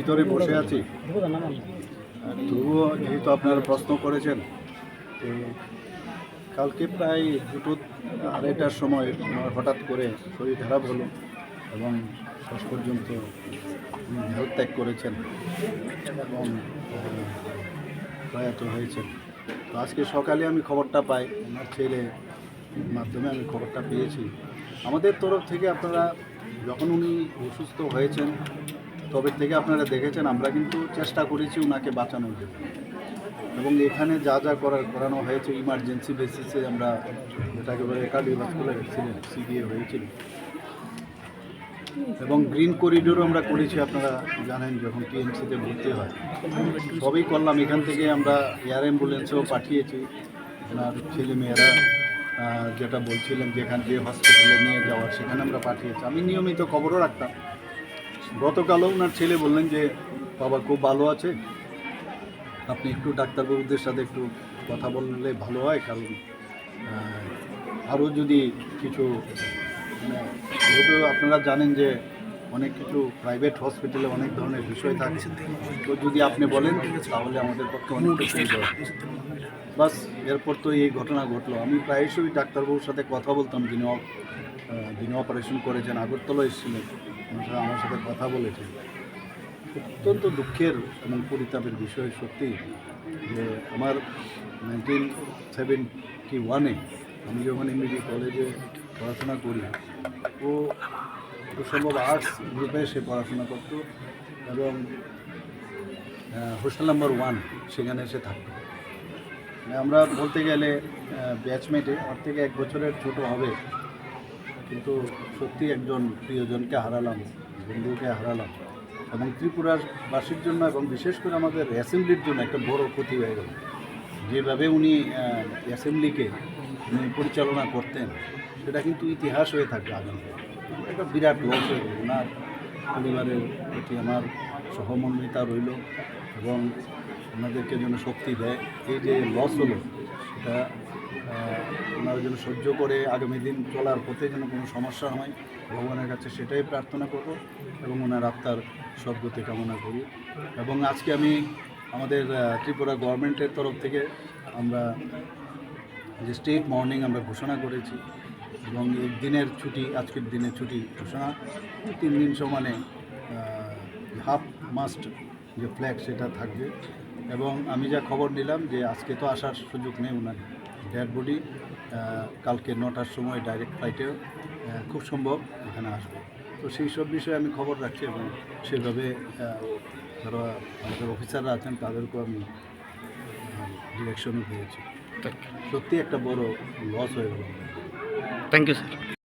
ভিতরে বসে আছি। তবুও যেহেতু আপনারা প্রশ্ন করেছেন, তো কালকে প্রায় 2-2:30টার সময় আমার হঠাৎ করে শরীর খারাপ হলো এবং শেষ পর্যন্ত দেহ ত্যাগ করেছেন এবং প্রয়াত হয়েছেন। তো আজকে সকালে আমি খবরটা পাই, আমার ছেলে মাধ্যমে আমি খবরটা পেয়েছি। আমাদের তরফ থেকে আপনারা যখন উনি অসুস্থ হয়েছেন তবে থেকে আপনারা দেখেছেন আমরা কিন্তু চেষ্টা করেছি ওনাকে বাঁচানোর জন্য, এবং এখানে যা যা করানো হয়েছে ইমার্জেন্সি বেসিসে আমরা যেটাকে বলে কার্ডিওভাস্কুলার অ্যাক্সিডেন্ট সিভিএ হয়েছিল, এবং গ্রিন করিডোরও আমরা করেছি। আপনারা জানেন যখন টিএমসিতে ভর্তি হয় সবই করলাম। এখান থেকে আমরা এয়ার অ্যাম্বুলেন্সেও পাঠিয়েছি। ওনার ছেলেমেয়েরা যেটা বলছিলেন যেখানে যে হসপিটালে নিয়ে যাওয়ার সেখানে আমরা পাঠিয়েছি। আমি নিয়মিত খবরও রাখতাম। গতকালও ওনার ছেলে বললেন যে বাবা খুব ভালো আছে, আপনি একটু ডাক্তারবাবুদের সাথে একটু কথা বললে ভালো হয়, কারণ আরও যদি কিছু মানে যেহেতু আপনারা জানেন যে অনেক কিছু প্রাইভেট হসপিটালে অনেক ধরনের বিষয় থাকে, তো যদি আপনি বলেন তাহলে আমাদের পক্ষে অনেক সুবিধা হবে। বাস এরপর তো এই ঘটনা ঘটলো। আমি প্রায়শই ডাক্তারবাবুর সাথে কথা বলতাম, যিনি অপারেশন করেছেন, আগরতলা এসেছিলেন, আমার সাথে কথা বলেছেন। অত্যন্ত দুঃখের এবং পরিতাপের বিষয় সত্যি যে আমার 1971-এ আমি যখন এমবিবি কলেজে পড়াশোনা করি, ও সম্ভব আর্টস গ্রুপে সে পড়াশোনা করত এবং হোস্টেল নাম্বার 1 সেখানে সে থাকতো। আমরা বলতে গেলে ব্যাচমেটে ওর থেকে 1 বছরের ছোট হবে, কিন্তু সত্যি একজন প্রিয়জনকে হারালাম, বন্ধুকে হারালাম, এবং ত্রিপুরাবাসীর জন্য এবং বিশেষ করে আমাদের অ্যাসেম্বলির জন্য একটা বড় ক্ষতি হয়ে গেল। যেভাবে উনি অ্যাসেম্বলিকে পরিচালনা করতেন সেটা কিন্তু ইতিহাস হয়ে থাকবে আগামী। একটা বিরাট লস হয়ে গেল। ওনার পরিবারের প্রতি আমার সহমর্মিতা রইল এবং ওনাদেরকে যেন শক্তি দেয়। এই যে লস হলো সেটা ওনারা যেন সহ্য করে আগামী দিন চলার পথে যেন কোনো সমস্যা হয়, ভগবানের কাছে সেটাই প্রার্থনা করব এবং ওনার আত্মার সদ্গতি কামনা করি। এবং আজকে আমি আমাদের ত্রিপুরা গভর্নমেন্টের তরফ থেকে আমরা যে স্টেট মর্নিং আমরা ঘোষণা করেছি এবং এই দিনের ছুটি, আজকের দিনের ছুটি ঘোষণা 3 দিন সমানে হাফ মাস্ট যে ফ্ল্যাগ সেটা থাকবে। এবং আমি যা খবর নিলাম যে আজকে তো আসার সুযোগ নেই, ওনার ডেড বডি কালকে 9টার সময় ডাইরেক্ট ফ্লাইটে খুব সম্ভব এখানে আসবে। তো সেই সব বিষয়ে আমি খবর রাখছি এবং সেভাবে যারা আমাদের অফিসাররা আছেন তাদেরকেও আমি ডিরেকশনও পেয়েছি। সত্যি একটা বড় লস হয়ে গেল। Thank you sir.